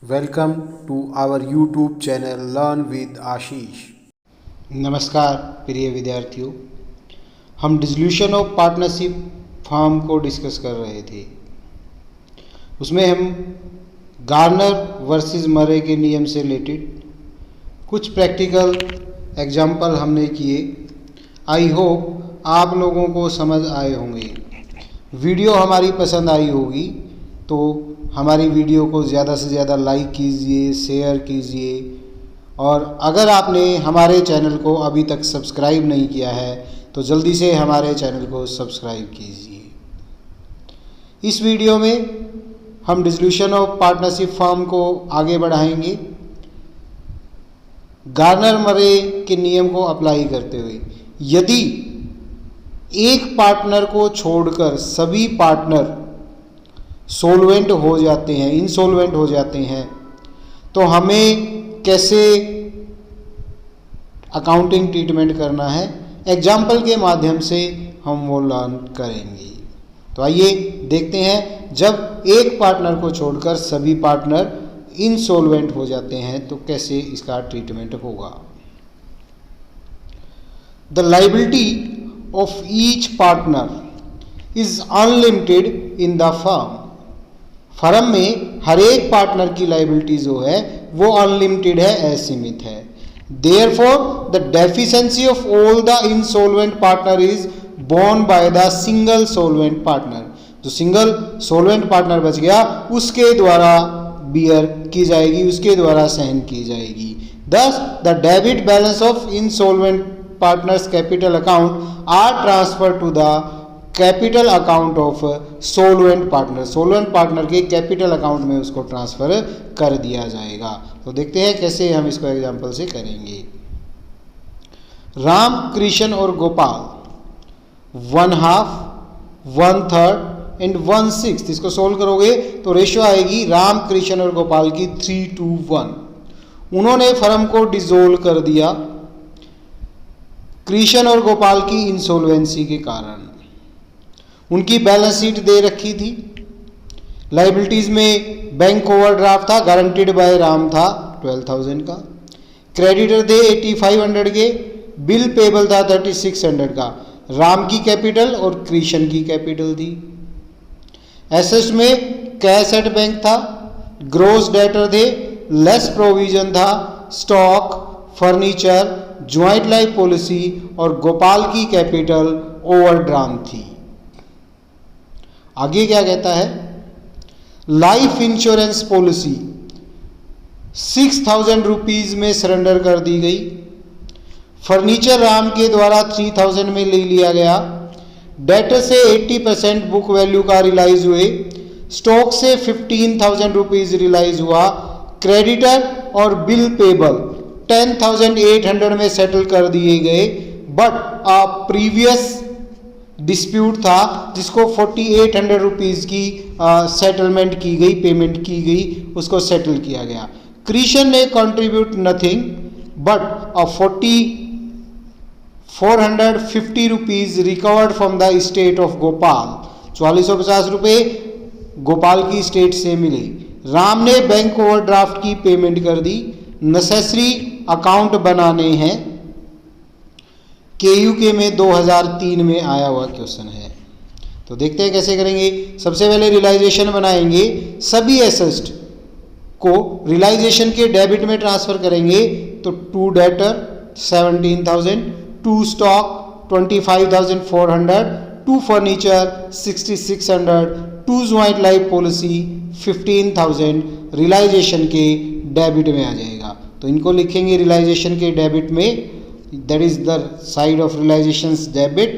Welcome to our YouTube channel learn with Ashish. नमस्कार प्रिय विद्यार्थियों, हम डिसोल्यूशन ऑफ पार्टनरशिप फॉर्म को डिस्कस कर रहे थे। उसमें हम गार्नर वर्सेस मरे के नियम से रिलेटेड कुछ प्रैक्टिकल एग्जाम्पल हमने किए। आई होप आप लोगों को समझ आए होंगे। वीडियो हमारी पसंद आई होगी तो हमारी वीडियो को ज़्यादा से ज़्यादा लाइक कीजिए, शेयर कीजिए, और अगर आपने हमारे चैनल को अभी तक सब्सक्राइब नहीं किया है तो जल्दी से हमारे चैनल को सब्सक्राइब कीजिए। इस वीडियो में हम डिसोल्यूशन ऑफ पार्टनरशिप फॉर्म को आगे बढ़ाएंगे गार्नर मरे के नियम को अप्लाई करते हुए। यदि एक पार्टनर को छोड़कर सभी पार्टनर सोल्वेंट हो जाते हैं, इनसोल्वेंट हो जाते हैं, तो हमें कैसे अकाउंटिंग ट्रीटमेंट करना है, एग्जाम्पल के माध्यम से हम वो लर्न करेंगे। तो आइए देखते हैं, जब एक पार्टनर को छोड़कर सभी पार्टनर इनसोल्वेंट हो जाते हैं तो कैसे इसका ट्रीटमेंट होगा। The liability of each partner is unlimited in the firm. Firm में हर एक पार्टनर की लायबिलिटी जो है वो अनलिमिटेड है, असीमित है। Therefore the deficiency of all the insolvent partner is borne by the single solvent partner. जो सिंगल सोल्वेंट पार्टनर बच गया उसके द्वारा बियर की जाएगी, उसके द्वारा सहन की जाएगी। Thus, the debit balance of insolvent partners' capital account are transferred to the capital account of सोल्वेंट partner. सोल्वेंट partner के कैपिटल अकाउंट में उसको ट्रांसफर कर दिया जाएगा। तो देखते हैं कैसे हम इसको एग्जांपल से करेंगे। राम, कृष्ण और गोपाल 1/2, 1/3 एंड 1/6। इसको सोल्व करोगे तो रेशियो आएगी राम, कृष्ण और गोपाल की 3:1। उन्होंने फर्म को डिसोल्व कर दिया कृष्ण और गोपाल की इंसोल्वेंसी के कारण। उनकी बैलेंस शीट दे रखी थी। लाइबिलिटीज में बैंक ओवरड्राफ्ट था, गारंटीड बाय राम था 12,000 का। क्रेडिटर थे 8,500 के। बिल पेबल था 3,600 का। राम की कैपिटल और कृष्ण की कैपिटल थी। एसेट्स में कैश एट बैंक था, ग्रोस डेटर थे, लेस प्रोविजन था, stock, furniture, joint life policy और गोपाल की कैपिटल ओवरड्राम थी। आगे क्या कहता है, लाइफ इंश्योरेंस पॉलिसी 6,000 रुपीज में सरेंडर कर दी गई। फर्नीचर राम के द्वारा 3,000 में ले लिया गया। डेटर से 80% बुक वैल्यू का रिलाइज हुए। स्टॉक से 15,000 रुपीज रिलाइज हुआ। क्रेडिटर और बिल पेबल 10,800 में सेटल कर दिए गए। बट अ प्रीवियस डिस्प्यूट था जिसको 4,800 रुपीज की सेटलमेंट की गई, पेमेंट की गई, उसको सेटल किया गया। कृष्ण ने contribute nothing but a 4,450 rupees recovered from the state of Gopal. 4,450 रुपये गोपाल की स्टेट से मिले। राम ने बैंक ओवरड्राफ्ट की पेमेंट कर दी। नेसेसरी अकाउंट बनाने हैं। KUK में 2003 में आया हुआ क्वेश्चन है। तो देखते हैं कैसे करेंगे। सबसे पहले रियलाइजेशन बनाएंगे। सभी एसेट्स को रियलाइजेशन के डेबिट में ट्रांसफर करेंगे। तो 2 debtor 17,000, 2 stock 25,400, 2 furniture 6,600, 2 joint life policy 15,000 realization के डेबिट में आ जाएगा। तो इनको लिखेंगे रियलाइजेशन के डेबिट में। That is the side of realizations debit.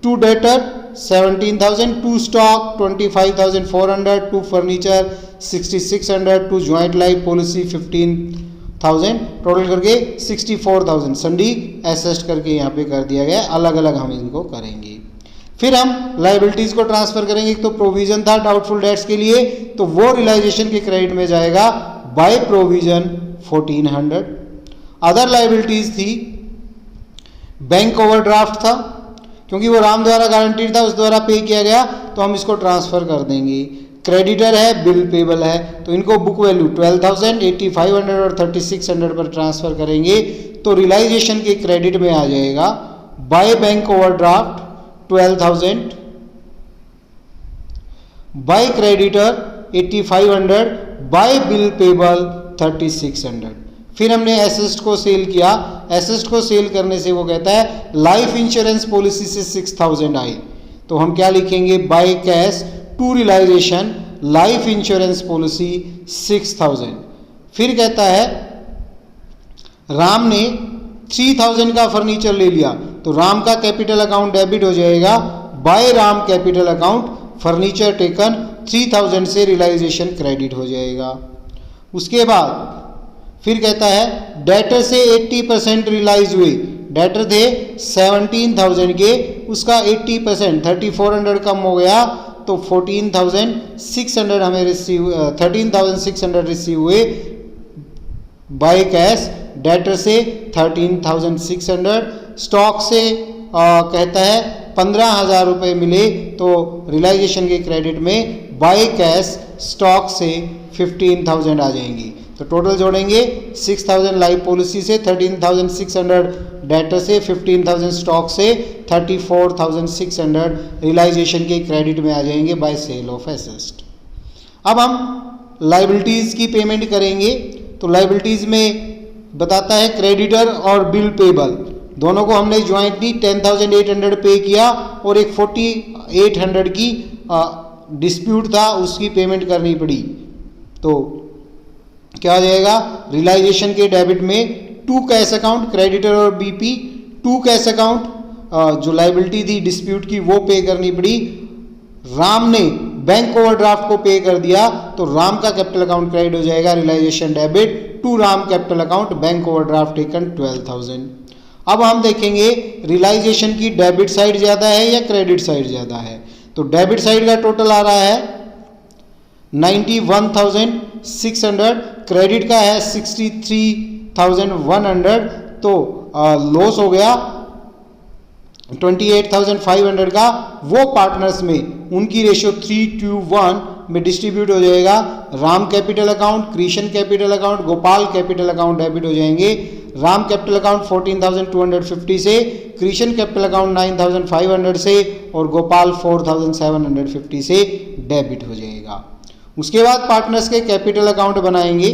2 debtor 17,000, 2 stock 25,400, 2 furniture 6,600, 2 joint life policy 15,000, total करके 64,000 संडी एसेस्ट करके यहाँ पे कर दिया गया। अलग अलग हम इनको करेंगे। फिर हम लाइबिलिटीज को ट्रांसफर करेंगे। एक तो प्रोविजन था डाउटफुल डेट्स के लिए, तो वो रियलाइजेशन के क्रेडिट में जाएगा बाय प्रोविजन 1,400। अदर लाइबिलिटीज थी, बैंक ओवरड्राफ्ट था क्योंकि वो राम द्वारा गारंटीड था, उस द्वारा पे किया गया तो हम इसको ट्रांसफर कर देंगे। क्रेडिटर है, बिल पेबल है, तो इनको बुक वैल्यू 12,000, 8,500 और 3,600 पर ट्रांसफर करेंगे तो रियलाइजेशन के क्रेडिट में आ जाएगा by bank overdraft 12,000, by creditor 8,500, by bill payable 3,600। फिर हमने एसेट को सेल किया, एसेट को सेल करने से वो कहता है लाइफ इंश्योरेंस पॉलिसी से 6,000 आई, तो हम क्या लिखेंगे, by cash to realization life insurance policy 6,000। फिर कहता है राम ने 3,000 का फर्नीचर ले लिया, तो राम का कैपिटल अकाउंट डेबिट हो जाएगा by Ram capital account furniture taken 3,000 से रियलाइजेशन क्रेडिट हो जाएगा। उसके बाद फिर कहता है डेटर से 80% रियलाइज हुए, डेटर थे 17,000 के, उसका 80% 3,400 कम हो गया तो 14,600 हमें रिसीव 13,600 रिसीव हुए बाय कैश, डेटर से 13,600, स्टॉक से कहता है 15,000 रुपये मिले तो रियलाइजेशन के क्रेडिट में बाय कैश स्टॉक से 15,000 आ जाएंगी। तो टोटल जोड़ेंगे 6,000 लाइफ पॉलिसी से, 13,600 डेटर से, 15,000 स्टॉक से, 34,600 रियलाइजेशन के क्रेडिट में आ जाएंगे बाय सेल ऑफ एसेट। अब हम लाइबिलिटीज़ की पेमेंट करेंगे, तो लाइबिलिटीज़ में बताता है क्रेडिटर और बिल पेबल दोनों को हमने ज्वाइंटली 10,800 पे किया और एक 4,800 की डिस्प्यूट था उसकी पेमेंट करनी पड़ी, तो क्या हो जाएगा, रियलाइजेशन के डेबिट में टू कैश अकाउंट क्रेडिटर और बीपी, टू कैश अकाउंट जो लाइबिलिटी थी डिस्प्यूट की वो पे करनी पड़ी, राम ने बैंक ओवरड्राफ्ट को पे कर दिया तो राम का कैपिटल अकाउंट क्रेडिट हो जाएगा, realization debit to Ram capital account bank overdraft taken 12,000। अब हम देखेंगे रियलाइजेशन की डेबिट साइड ज़्यादा है या क्रेडिट साइड ज़्यादा है, तो डेबिट साइड का टोटल आ रहा है 91,600, क्रेडिट का है 63,100, तो लॉस हो गया 28,500 का, वो पार्टनर्स में उनकी रेशियो 3:1 में डिस्ट्रीब्यूट हो जाएगा, Ram capital account, Krishna capital account, Gopal capital account debit हो जाएंगे, राम कैपिटल अकाउंट 14,250 से, कृष्ण कैपिटल अकाउंट 9,500 से और गोपाल 4,750 से डेबिट हो जाएगा। उसके बाद पार्टनर्स के कैपिटल अकाउंट बनाएंगे,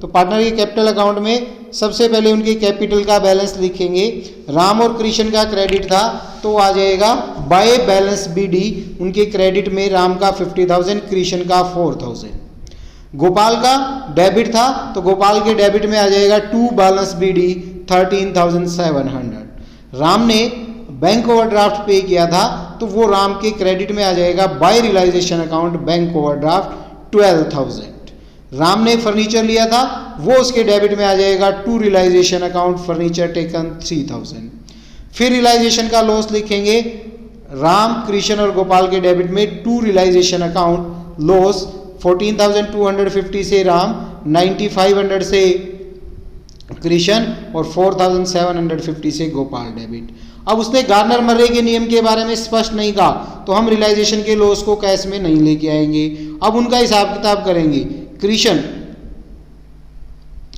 तो पार्टनर के कैपिटल अकाउंट में सबसे पहले उनके कैपिटल का बैलेंस लिखेंगे, राम और कृष्ण का क्रेडिट था तो आ जाएगा बाय बैलेंस बीडी, उनके क्रेडिट में राम का 50,000, कृष्ण का 4,000। गोपाल का डेबिट था तो गोपाल के डेबिट में आ जाएगा टू बैलेंस बीडी 13,700। राम ने बैंक ओवरड्राफ्ट पे किया था तो वो राम के क्रेडिट में आ जाएगा by realization account bank overdraft 12,000। Ram ने फर्नीचर लिया था वो उसके डेबिट में आ जाएगा to realization account furniture taken 3,000। फिर रियलाइजेशन का लॉस लिखेंगे, राम कृष्ण और गोपाल के डेबिट में टू रियलाइजेशन अकाउंट लॉस 14,250 से राम, 9,500 से कृष्ण और 4,750 से गोपाल डेबिट। अब उसने गार्नर मर्रे के नियम के बारे में स्पष्ट नहीं कहा तो हम रियलाइजेशन के लॉस को कैश में नहीं लेके आएंगे। अब उनका हिसाब किताब करेंगे, कृष्ण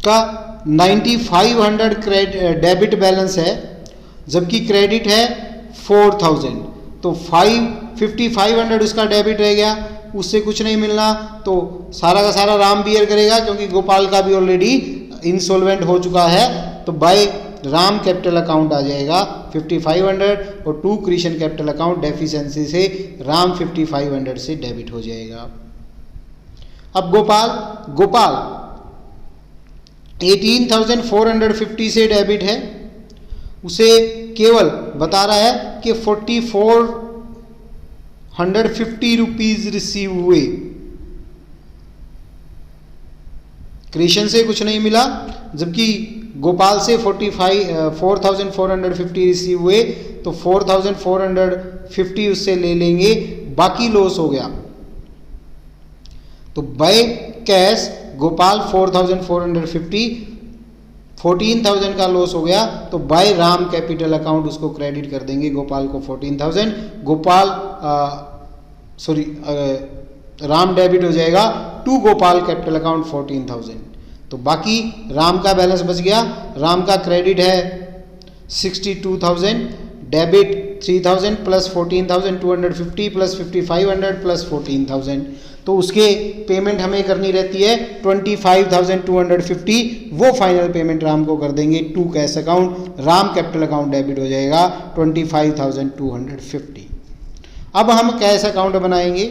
का 9,500 डेबिट बैलेंस है जबकि क्रेडिट है 4,000, तो 5,500 उसका डेबिट रह गया, उससे कुछ नहीं मिलना, तो सारा का सारा राम बियर करेगा क्योंकि गोपाल का भी ऑलरेडी इंसॉल्वेंट हो चुका है, तो बाय राम कैपिटल अकाउंट आ जाएगा 5,500 और to Krishna capital account deficiency से राम 5,500 से डेबिट हो जाएगा। अब गोपाल 18,450 से डेबिट है, उसे केवल बता रहा है कि 4,450 रुपीज रिसीव हुए, कृष्ण से कुछ नहीं मिला, जबकि गोपाल से 4,450 रिसीव हुए, तो 4,450 उससे ले लेंगे, बाकी लॉस हो गया, तो बाय कैश गोपाल 4,450, 14,000 का लॉस हो गया, तो बाय राम कैपिटल अकाउंट उसको क्रेडिट कर देंगे, गोपाल को 14,000, गोपाल राम डेबिट हो जाएगा टू गोपाल कैपिटल अकाउंट 14,000। तो बाकी राम का बैलेंस बच गया। राम का क्रेडिट है 62,000, डेबिट 3,000 प्लस 14,250 प्लस 5,500 प्लस 14,000। तो उसके पेमेंट हमें करनी रहती है 25,250। वो फाइनल पेमेंट राम को कर देंगे to cash account. Ram capital account debit हो जाएगा 25,250। अब हम कैश अकाउंट बनाएंगे।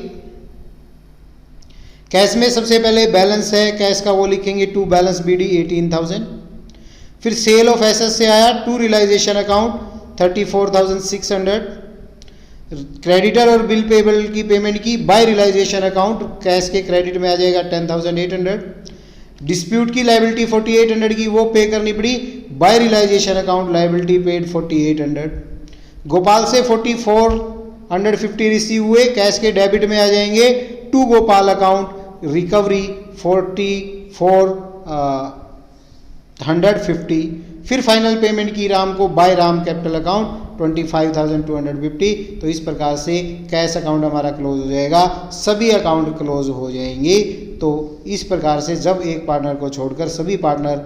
कैश में सबसे पहले बैलेंस है कैश का, वो लिखेंगे टू बैलेंस BD 18,000। फिर सेल ऑफ एसेट्स से आया टू रियलाइजेशन अकाउंट 34,600। क्रेडिटर और बिल पेबल की पेमेंट की बाय रियलाइजेशन अकाउंट, कैश के क्रेडिट में आ जाएगा 10,800। डिस्प्यूट की लाइबिलिटी 4,800 की, वो पे करनी पड़ी by realization account, liability paid 4,800। Gopal से 4,450 रिसीव हुए, कैश के डेबिट में आ जाएंगे टू गोपाल अकाउंट, रिकवरी 4,450। फिर फाइनल पेमेंट की राम को बाय राम कैपिटल अकाउंट 25,250। तो इस प्रकार से कैश अकाउंट हमारा क्लोज हो जाएगा, सभी अकाउंट क्लोज हो जाएंगे। तो इस प्रकार से जब एक पार्टनर को छोड़कर सभी पार्टनर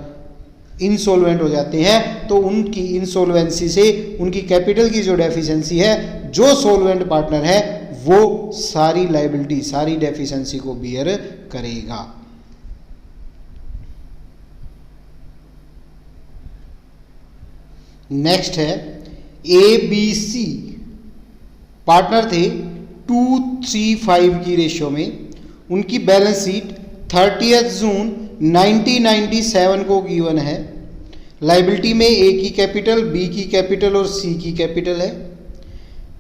इंसॉल्वेंट हो जाते हैं तो उनकी इंसॉल्वेंसी से उनकी कैपिटल की जो डेफिशिएंसी है, जो सॉल्वेंट पार्टनर है वो सारी लायबिलिटी, सारी डेफिशिएंसी को बियर करेगा। नेक्स्ट है ABC पार्टनर थे 2:3:5 की रेशियो में। उनकी बैलेंस शीट 30 जून 1997 को गिवन है। लाइबिलिटी में A की कैपिटल, B की कैपिटल और C की कैपिटल है।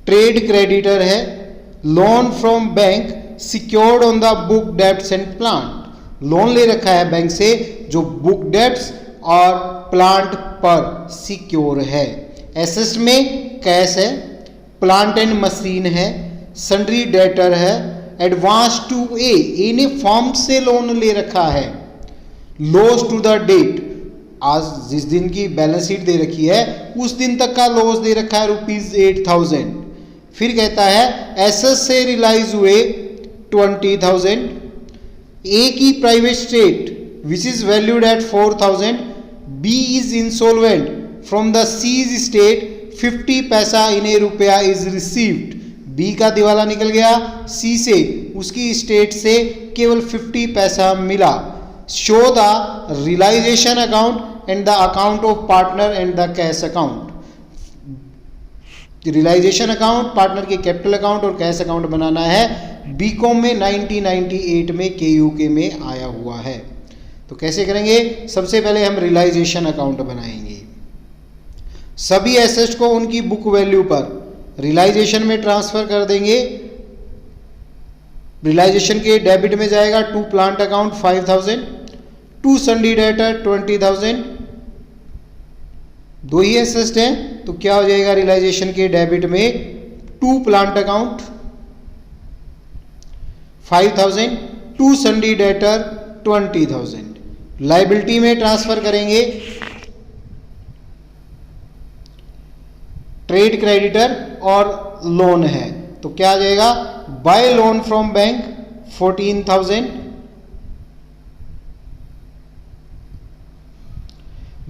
ट्रेड क्रेडिटर है, loan from bank secured on the book debts and plant. Loan ले रखा है बैंक से जो बुक डेब्ट्स और प्लांट पर सिक्योर है। एसेट्स में कैश है, प्लांट एंड मशीन है, सन्ड्री डेटर है, एडवांस टू ए ने फॉर्म से लोन ले रखा है। लॉस टू द डेट, आज जिस दिन की बैलेंस शीट दे रखी है उस दिन तक का लॉस दे रखा है ₹8,000। फिर कहता है एसेट्स से रिलाइज हुए 20,000। ए की private state which is valued at 4,000। B is insolvent from the seize state 50 paisa इन रुपया इज रिसीव्ड। बी का दिवाला निकल गया, सी से उसकी स्टेट से केवल 50 पैसा मिला। Show the realization account and the account of partner and the cash account. Realization account, partner के कैपिटल अकाउंट और कैश अकाउंट बनाना है। बीकॉम में 1998 में KUK में आया हुआ है। तो कैसे करेंगे? सबसे पहले हम रियलाइजेशन अकाउंट बनाएंगे। सभी एसेट्स को उनकी बुक वैल्यू पर रियलाइजेशन में ट्रांसफर कर देंगे। रियलाइजेशन के डेबिट में जाएगा to plant account 5,000, to sundry debtor 20,000। दो ही एसेट्स हैं तो क्या हो जाएगा रियलाइजेशन के डेबिट में to plant account 5,000, to sundry debtor 20,000। Liability में ट्रांसफर करेंगे ट्रेड क्रेडिटर और लोन है तो क्या आ जाएगा? By loan from bank 14,000,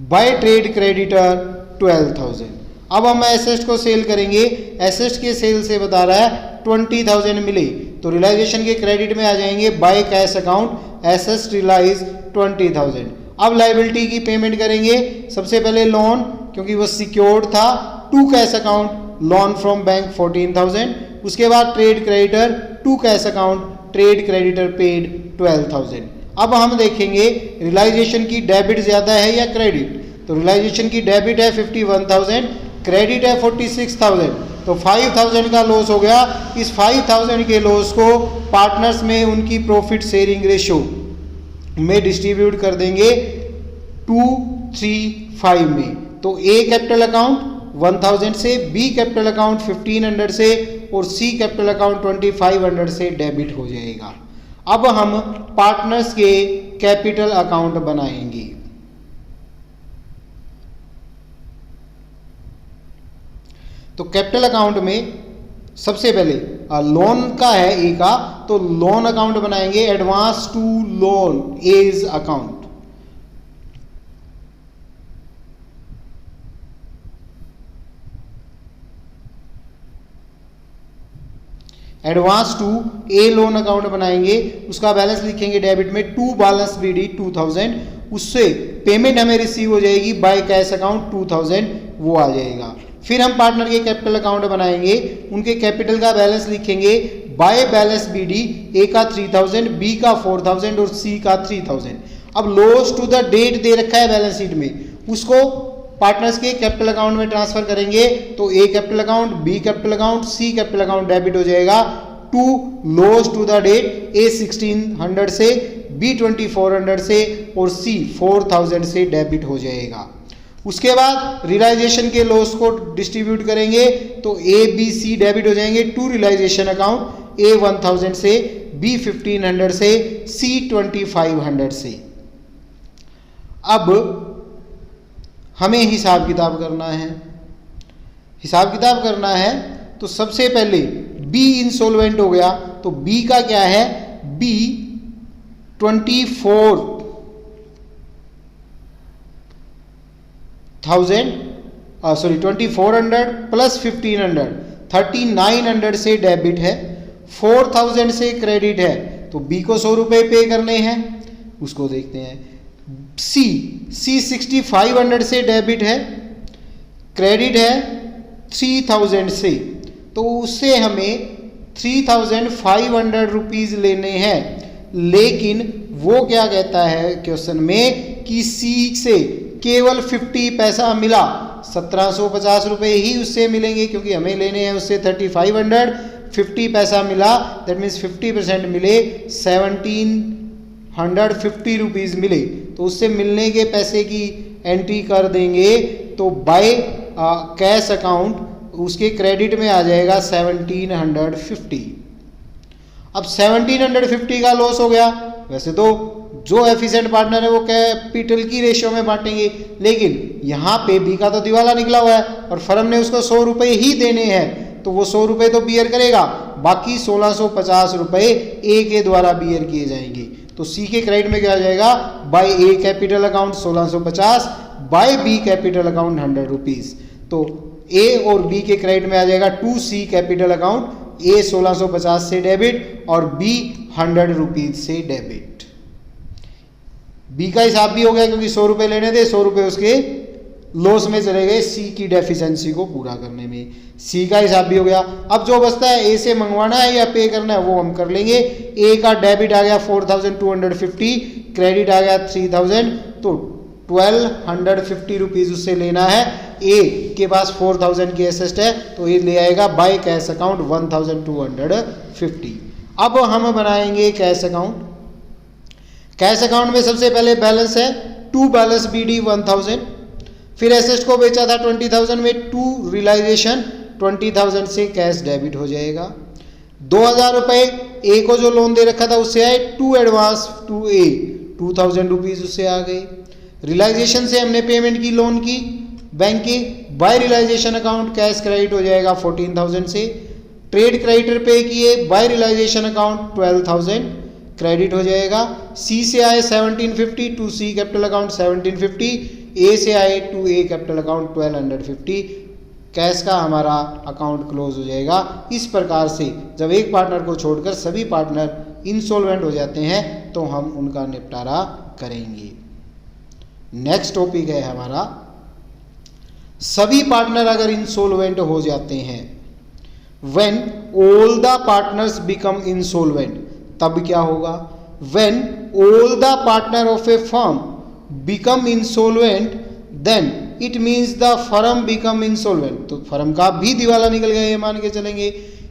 by trade creditor 12,000। अब हम एसेट्स को सेल करेंगे। एसेट्स के सेल से बता रहा है 20,000 मिले तो रियलाइजेशन के क्रेडिट में आ जाएंगे by cash account assets realize 20,000। अब लायबिलिटी की पेमेंट करेंगे। सबसे पहले लोन, क्योंकि वो सिक्योर्ड था, to cash account loan from bank 14,000। उसके बाद trade creditor to cash account trade creditor paid 12,000। अब हम देखेंगे रियलाइजेशन की डेबिट ज्यादा है या क्रेडिट। तो रियलाइजेशन की डेबिट है 51,000, क्रेडिट है 46,000, तो 5,000 का लॉस हो गया। इस 5,000 के लॉस को पार्टनर्स में उनकी प्रॉफिट शेयरिंग रेशियो में डिस्ट्रीब्यूट कर देंगे 2:3:5 में। तो ए कैपिटल अकाउंट 1,000 से, बी कैपिटल अकाउंट 1,500 से और सी कैपिटल अकाउंट 2,500 से डेबिट हो जाएगा। अब हम पार्टनर्स के कैपिटल अकाउंट बनाएंगे। तो कैपिटल अकाउंट में सबसे पहले लोन का है ए का, तो लोन अकाउंट बनाएंगे, advance to loan as account. Advance to A loan account बनाएंगे, उसका बैलेंस लिखेंगे डेबिट में, टू बैलेंस बीडी 2000, उससे पेमेंट हमें रिसीव हो जाएगी बाय कैश अकाउंट 2000, वो आ जाएगा। फिर हम पार्टनर के कैपिटल अकाउंट बनाएंगे, उनके कैपिटल का बैलेंस लिखेंगे, बाय बैलेंस बीडी, ए का 3000, बी का 4000 और सी का 3000। अब लॉस टू द डेट दे रखा है बैलेंस शीट में, उसको पार्टनर्स के कैपिटल अकाउंट में ट्रांसफर करेंगे, तो A capital account, B capital account, C capital account debit हो जाएगा। To loss to the date, A 1600 से, बी 2400 से और सी 4000 से डेबिट हो जाएगा। उसके बाद रियलाइजेशन के लॉस को डिस्ट्रीब्यूट करेंगे, तो ए बी सी डेबिट हो जाएंगे टू रियलाइजेशन अकाउंट, ए 1000 से, बी 1500 से, सी 2500 से। अब हमें हिसाब किताब करना है, हिसाब किताब करना है तो सबसे पहले बी इंसॉल्वेंट हो गया, तो बी का क्या है, बी 24,000 2400 प्लस 1500 3900 से डेबिट है, 4000 से क्रेडिट है, तो बी को 100 रुपये पे करने हैं, उसको देखते हैं। सी 6500 से डेबिट है, क्रेडिट है 3000 से, तो उससे हमें 3500 रुपीज लेने हैं। लेकिन वो क्या कहता है क्वेश्चन में कि सी से केवल 50 पैसा मिला, 1750 रुपये ही उससे मिलेंगे क्योंकि हमें लेने हैं उससे 3500, 50 पैसा मिला, दैट मीन्स 50% मिले, 1750 रुपीज़ मिले, तो उससे मिलने के पैसे की एंट्री कर देंगे, तो बाय कैश अकाउंट उसके क्रेडिट में आ जाएगा 1750। अब 1750 का लॉस हो गया, वैसे तो जो एफिशिएंट पार्टनर है वो कैपिटल की रेशियो में बांटेंगे, लेकिन यहाँ पे बी का तो दिवाला निकला हुआ है और फर्म ने उसको 100 रुपये ही देने हैं, तो वो 100 रुपये तो बियर करेगा, बाकी 1650 रुपये ए के द्वारा बियर किए जाएंगे। तो सी के क्रेडिट में क्या आ जाएगा, by A capital account 1650, by B capital account 100 rupees. तो ए और बी के क्रेडिट में आ जाएगा to C capital account, A 1650 से डेबिट और बी 100 रुपीज से डेबिट। बी का हिसाब भी हो गया क्योंकि 100 रुपये लेने थे, 100 रुपये उसके लॉस में चले गए सी की डेफिशिएंसी को पूरा करने में। सी का हिसाब भी हो गया। अब जो बचता है ए से मंगवाना है या पे करना है वो हम कर लेंगे। ए का डेबिट आ गया 4250, क्रेडिट आ गया 3000, तो 1250 रुपीज़ उससे लेना है। ए के पास 4000 की एसेट है तो ये ले आएगा बाय कैश अकाउंट 1250। अब हम बनाएंगे कैश अकाउंट। कैश अकाउंट में सबसे पहले बैलेंस है टू बैलेंस बीडी 1000, फिर एसेट को बेचा था 20000 में, टू रियलाइजेशन 20000 से कैश डेबिट हो जाएगा। 2000 रुपये ए को जो लोन दे रखा था उससे आए, to advance to A 2000 rupees उससे आ गए। रियलाइजेशन से हमने पेमेंट की लोन की बैंक की, by realization account cash credit हो जाएगा 14000 से। ट्रेड क्रेडिटर पे किए, बाय रियलाइजेशन अकाउंट 12000 क्रेडिट हो जाएगा। सी से आए 1750 to C capital account 1750, A से आए to A capital account 1250। Cash का हमारा अकाउंट क्लोज हो जाएगा। इस प्रकार से जब एक पार्टनर को छोड़कर सभी पार्टनर इंसॉल्वेंट हो जाते हैं तो हम उनका निपटारा करेंगे। नेक्स्ट टॉपिक है हमारा, सभी पार्टनर अगर इंसॉल्वेंट हो जाते हैं, when all the partners become insolvent, तब क्या होगा? When all the partner of a firm become insolvent then it means the firm become insolvent, तो फर्म का भी दिवाला निकल गया ये मान के चलेंगे।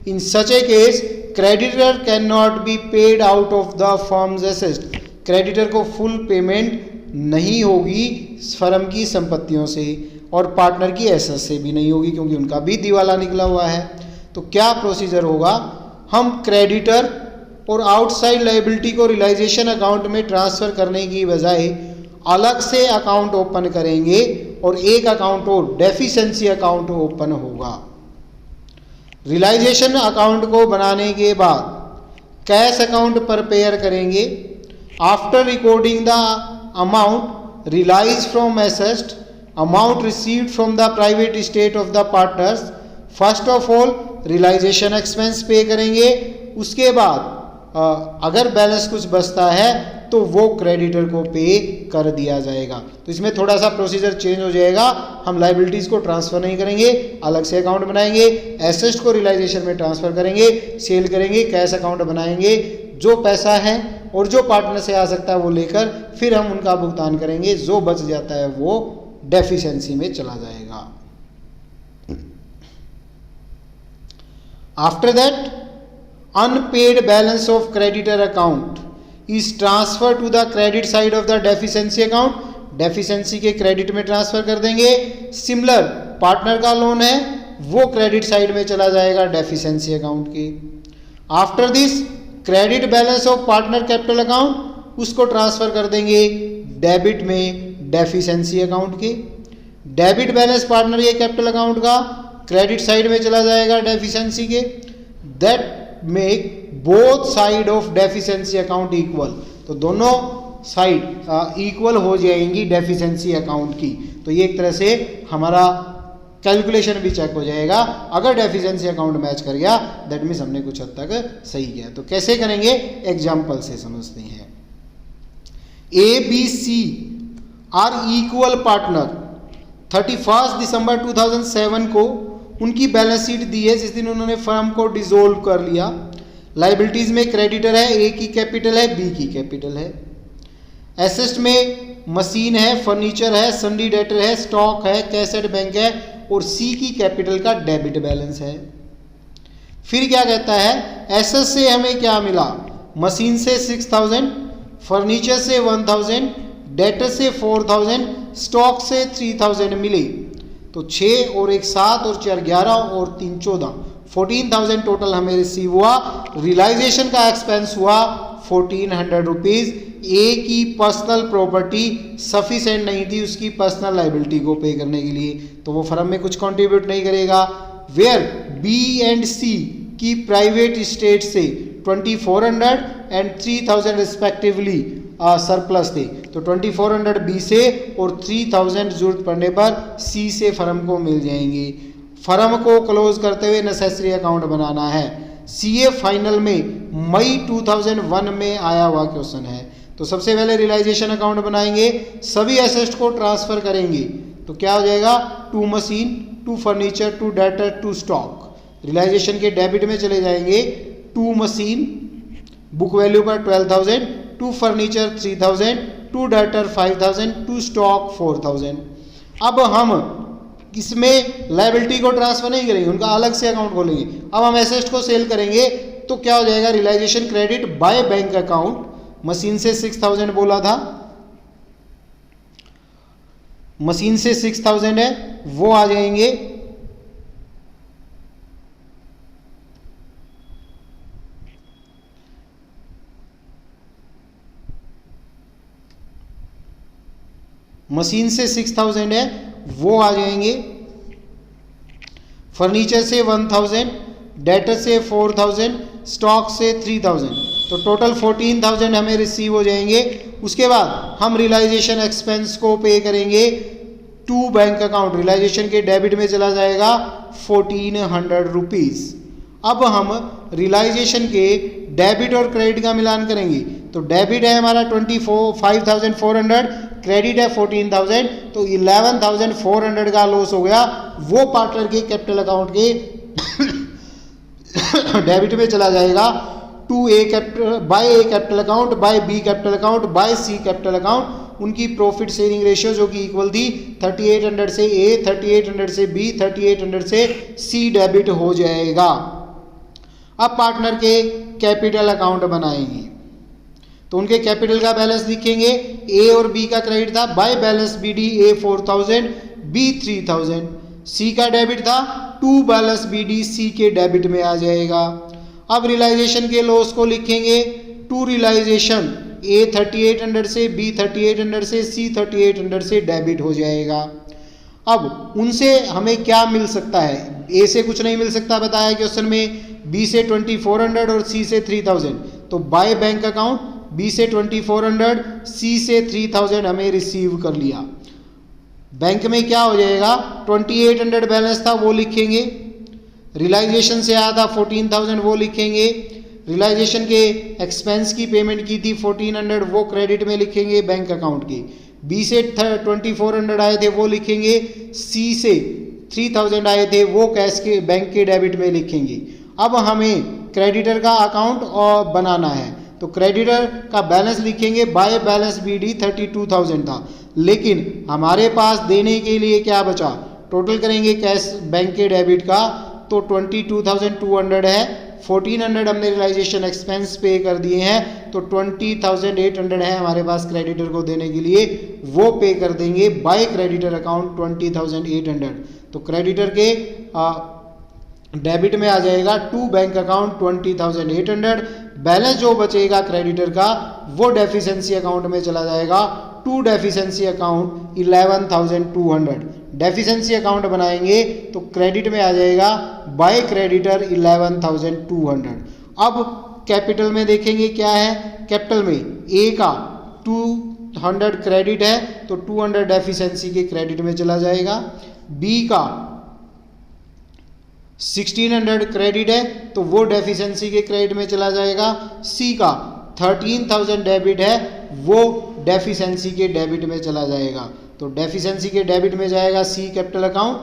In such a case creditor can not be paid out of the firm's asset, creditor को फुल पेमेंट नहीं होगी फर्म की संपत्तियों से और पार्टनर की एसेट से भी नहीं होगी क्योंकि उनका भी दिवाला निकला हुआ है। तो क्या प्रोसीजर होगा? हम क्रेडिटर और आउटसाइड लायबिलिटी को रियलाइजेशन अकाउंट में ट्रांसफर करने की बजाय अलग से अकाउंट ओपन करेंगे और एक अकाउंट और डेफिशिएंसी अकाउंट ओपन होगा। रियलाइजेशन अकाउंट को बनाने के बाद कैश अकाउंट प्रिपेयर करेंगे। After recording the amount realise from assets, amount received from the private estate of the partners, first of all realisation expense pay करेंगे। उसके बाद अगर बैलेंस कुछ बचता है तो वो क्रेडिटर को पे कर दिया जाएगा। तो इसमें थोड़ा सा प्रोसीजर चेंज हो जाएगा, हम लाइबिलिटीज को ट्रांसफर नहीं करेंगे, अलग से अकाउंट बनाएंगे, एसेट को रियलाइजेशन में ट्रांसफर करेंगे, सेल करेंगे, कैश अकाउंट बनाएंगे, जो पैसा है और जो पार्टनर से आ सकता है वो लेकर फिर हम उनका भुगतान करेंगे, जो बच जाता है वो डेफिशिएंसी में चला जाएगा। After that unpaid balance of creditor account is transfer to the credit side of the deficiency account, deficiency के क्रेडिट में ट्रांसफर कर देंगे। सिमिलर पार्टनर का लोन है वो क्रेडिट साइड में चला जाएगा डेफिशिएंसी अकाउंट के। After this credit balance of partner capital account उसको ट्रांसफर कर देंगे डेबिट में डेफिशिएंसी अकाउंट के। डेबिट बैलेंस पार्टनर के कैपिटल अकाउंट का क्रेडिट साइड में चला जाएगा डेफिशिएंसी के। That make both side of deficiency account equal, तो दोनों साइड इक्वल हो जाएंगी डेफिशिएंसी अकाउंट की। तो ये एक तरह से हमारा कैलकुलेशन भी चेक हो जाएगा। अगर डेफिशिएंसी अकाउंट मैच कर गया दैट मीन्स हमने कुछ हद तक सही किया। तो कैसे करेंगे एग्जाम्पल से समझते हैं। A B C are equal partner 31 दिसंबर 2007 को उनकी बैलेंस शीट दी है जिस दिन उन्होंने फर्म को डिसॉल्व कर लिया। लाइबिलिटीज में क्रेडिटर है, ए की कैपिटल है, बी की कैपिटल है। एसेट में मशीन है, फर्नीचर है, सन्डी डेटर है, स्टॉक है, कैश एट बैंक है और सी की कैपिटल का डेबिट बैलेंस है। फिर क्या कहता है, एसेट से हमें क्या मिला, मशीन से 6000, फर्नीचर से 1000, डेटर से 4000, स्टॉक से 3000 मिले। तो 6 और 1 7 और 4 11 और 3 14 14,000 टोटल हमें रिसीव हुआ। रियलाइजेशन का एक्सपेंस हुआ 1400 रुपीज़। ए की पर्सनल प्रॉपर्टी सफिशेंट नहीं थी उसकी पर्सनल लाइबिलिटी को पे करने के लिए, तो वो फर्म में कुछ कंट्रीब्यूट नहीं करेगा। वेयर बी एंड सी की प्राइवेट स्टेट से 2400 एंड 3000 रिस्पेक्टिवली सरप्लस थे, तो 2400 बी से और 3000 जरूरत पड़ने पर सी से फर्म को मिल जाएंगे। फर्म को क्लोज करते हुए नेसेसरी अकाउंट बनाना है। सीए फाइनल में मई 2001 में आया हुआ क्वेश्चन है। तो सबसे पहले रियलाइजेशन अकाउंट बनाएंगे, सभी एसेट्स को ट्रांसफर करेंगे, तो क्या हो जाएगा, to machine, to furniture, to debtor, to stock. Realisation के डेबिट में चले जाएंगे, टू मशीन बुक वैल्यू पर 12,000, to furniture 3,000, to debtor 5,000, to stock 4,000। अब हम इसमें लायबिलिटी को ट्रांसफर नहीं करेंगे, उनका अलग से अकाउंट खोलेंगे। अब हम एसेट को सेल करेंगे तो क्या हो जाएगा, realisation credit by bank account. Machine से 6,000 बोला था, मशीन से 6,000 है वो आ जाएंगे मशीन से 6,000 है वो आ जाएंगे। फर्नीचर से 1,000, डेटर से 4,000, स्टॉक से 3,000, तो टोटल 14,000 हमें रिसीव हो जाएंगे। उसके बाद हम रियलाइजेशन एक्सपेंस को पे करेंगे टू बैंक अकाउंट। रियलाइजेशन के डेबिट में चला जाएगा 1,400 रुपीज़। अब हम रियलाइजेशन के डेबिट और क्रेडिट का मिलान करेंगे, तो डेबिट है हमारा 5,400, क्रेडिट है 14,000, तो 11,400 का लॉस हो गया। वो पार्टनर के कैपिटल अकाउंट के डेबिट में चला जाएगा to A capital, by A capital account, by B capital account, by C capital account. उनकी प्रॉफिट शेयरिंग रेशियो जो कि इक्वल थी 3,800 से ए, 3,800 से बी, 3,800 से सी डेबिट हो जाएगा। अब पार्टनर के कैपिटल अकाउंट बनाएंगे, तो उनके कैपिटल का बैलेंस लिखेंगे। ए और बी का क्रेडिट था, by balance B D, A 4,000, B 3,000। C का डेबिट था, to balance B D, C के डेबिट में आ जाएगा। अब रियलाइजेशन के लॉस को लिखेंगे, टू रियलाइजेशन ए 3,800 से, बी 3,800 से, सी 3,800 से डेबिट हो जाएगा। अब उनसे हमें क्या मिल सकता है, ए से कुछ नहीं मिल सकता बताया क्वेश्चन में, बी से 2400 और सी से 3000, तो बाय बैंक अकाउंट बी से 2400, सी से 3000 हमें रिसीव कर लिया। बैंक में क्या हो जाएगा, 2800 बैलेंस था वो लिखेंगे, रियलाइजेशन से आया था 14,000 वो लिखेंगे, रियलाइजेशन के एक्सपेंस की पेमेंट की थी 1400 वो क्रेडिट में लिखेंगे बैंक अकाउंट की, बी से 2400 आए थे वो लिखेंगे, सी से 3000 आए थे वो कैश के बैंक के डेबिट में लिखेंगे। अब हमें क्रेडिटर का अकाउंट और बनाना है, तो क्रेडिटर का बैलेंस लिखेंगे, बाय बैलेंस बीडी 32,000 था, लेकिन हमारे पास देने के लिए क्या बचा, टोटल करेंगे कैश बैंक के डेबिट का तो 22,200 है, 1400 हमने रियलाइजेशन एक्सपेंस पे कर दिए हैं, तो 20,800 है हमारे पास क्रेडिटर को देने के लिए, वो पे कर देंगे बाय क्रेडिटर अकाउंट 20,800। तो क्रेडिटर के डेबिट में आ जाएगा टू बैंक अकाउंट 20,800, बैलेंस जो बचेगा क्रेडिटर का वो डेफिशिएंसी अकाउंट में चला जाएगा, to deficiency account 11,200। Deficiency account बनाएंगे तो क्रेडिट में आ जाएगा बाय क्रेडिटर 11,200। अब कैपिटल में देखेंगे क्या है, कैपिटल में ए का 200 क्रेडिट है तो 200 डेफिशिएंसी के क्रेडिट में चला जाएगा, बी का 1600 क्रेडिट है तो वो डेफिशिएंसी के क्रेडिट में चला जाएगा, सी का 13,000 डेबिट है वो डेफिशिएंसी के डेबिट में चला जाएगा, तो डेफिशिएंसी के डेबिट में जाएगा सी कैपिटल अकाउंट,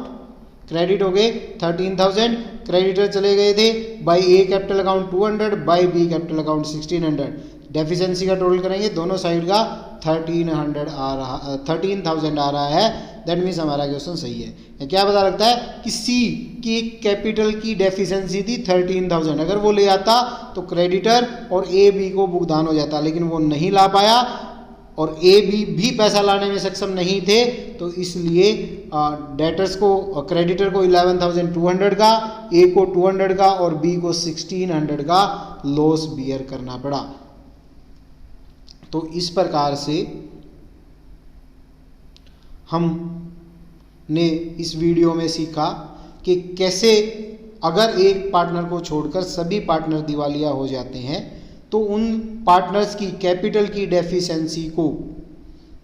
क्रेडिट हो गए 13,000, क्रेडिटर चले गए थे by A capital account 200, by B capital account 1600, deficiency का टोटल करेंगे दोनों साइड का 13,000 आ रहा है, दैट मीन्स हमारा क्वेश्चन सही है। क्या पता लगता है कि सी की कैपिटल की डेफिशिएंसी थी 13,000, अगर वो ले आता तो क्रेडिटर और ए बी को भुगतान हो जाता, लेकिन वो नहीं ला पाया और ए बी भी पैसा लाने में सक्षम नहीं थे, तो इसलिए डेटर्स को क्रेडिटर को 11,200 का, ए को 200 का और बी को 1600 का लॉस बियर करना पड़ा। तो इस प्रकार से हमने इस वीडियो में सीखा कि कैसे अगर एक पार्टनर को छोड़कर सभी पार्टनर दिवालिया हो जाते हैं तो उन पार्टनर्स की कैपिटल की डेफिशिएंसी को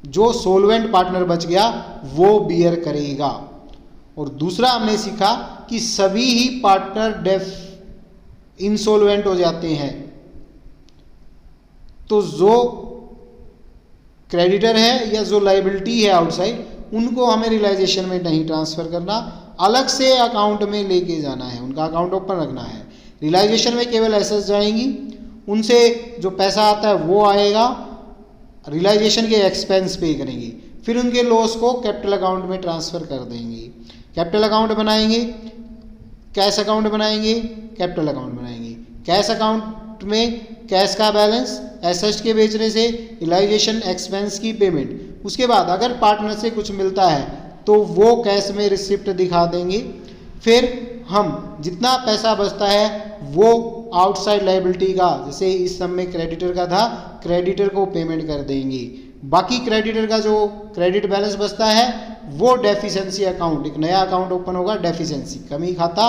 जो सोल्वेंट पार्टनर बच गया वो बियर करेगा। और दूसरा हमने सीखा कि सभी ही पार्टनर इंसोल्वेंट हो जाते हैं तो जो क्रेडिटर है या जो लायबिलिटी है आउटसाइड उनको हमें रियलाइजेशन में नहीं ट्रांसफ़र करना, अलग से अकाउंट में लेके जाना है, उनका अकाउंट ओपन रखना है। रियलाइजेशन में केवल एसेट्स जाएंगी, उनसे जो पैसा आता है वो आएगा, रियलाइजेशन के एक्सपेंस पे करेंगे, फिर उनके लॉस को कैपिटल अकाउंट में ट्रांसफ़र कर देंगे। कैपिटल अकाउंट बनाएंगे, कैश अकाउंट बनाएंगे, कैपिटल अकाउंट बनाएंगे। कैश अकाउंट में कैश का बैलेंस, एसेट्स के बेचने से रियलाइजेशन एक्सपेंस की पेमेंट, उसके बाद अगर पार्टनर से कुछ मिलता है तो वो कैश में रिसिप्ट दिखा देंगे, फिर हम जितना पैसा बचता है वो आउटसाइड लायबिलिटी का, जैसे इस सब में क्रेडिटर का था, क्रेडिटर को पेमेंट कर देंगे। बाकी क्रेडिटर का जो क्रेडिट बैलेंस बचता है वो डेफिशिएंसी अकाउंट, एक नया अकाउंट ओपन होगा डेफिशिएंसी कमी खाता,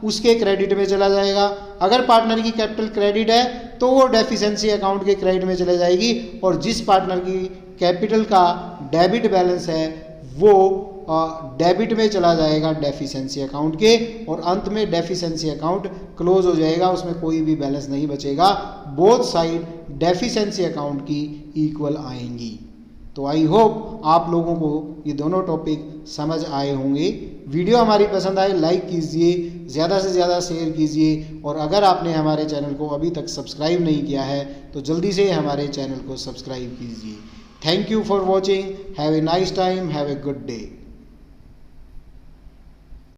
उसके क्रेडिट में चला जाएगा। अगर पार्टनर की कैपिटल क्रेडिट है तो वो डेफिशिएंसी अकाउंट के क्रेडिट में चले जाएगी, और जिस पार्टनर की कैपिटल का डेबिट बैलेंस है वो डेबिट में चला जाएगा डेफिशिएंसी अकाउंट के, और अंत में डेफिशिएंसी अकाउंट क्लोज हो जाएगा, उसमें कोई भी बैलेंस नहीं बचेगा, बोथ साइड डेफिशिएंसी अकाउंट की इक्वल आएंगी। तो आई होप आप लोगों को ये दोनों टॉपिक समझ आए होंगे। वीडियो हमारी पसंद आए लाइक कीजिए, ज़्यादा से ज़्यादा शेयर कीजिए, और अगर आपने हमारे चैनल को अभी तक सब्सक्राइब नहीं किया है तो जल्दी से हमारे चैनल को सब्सक्राइब कीजिए। Thank you for watching, have a nice time, have a good day.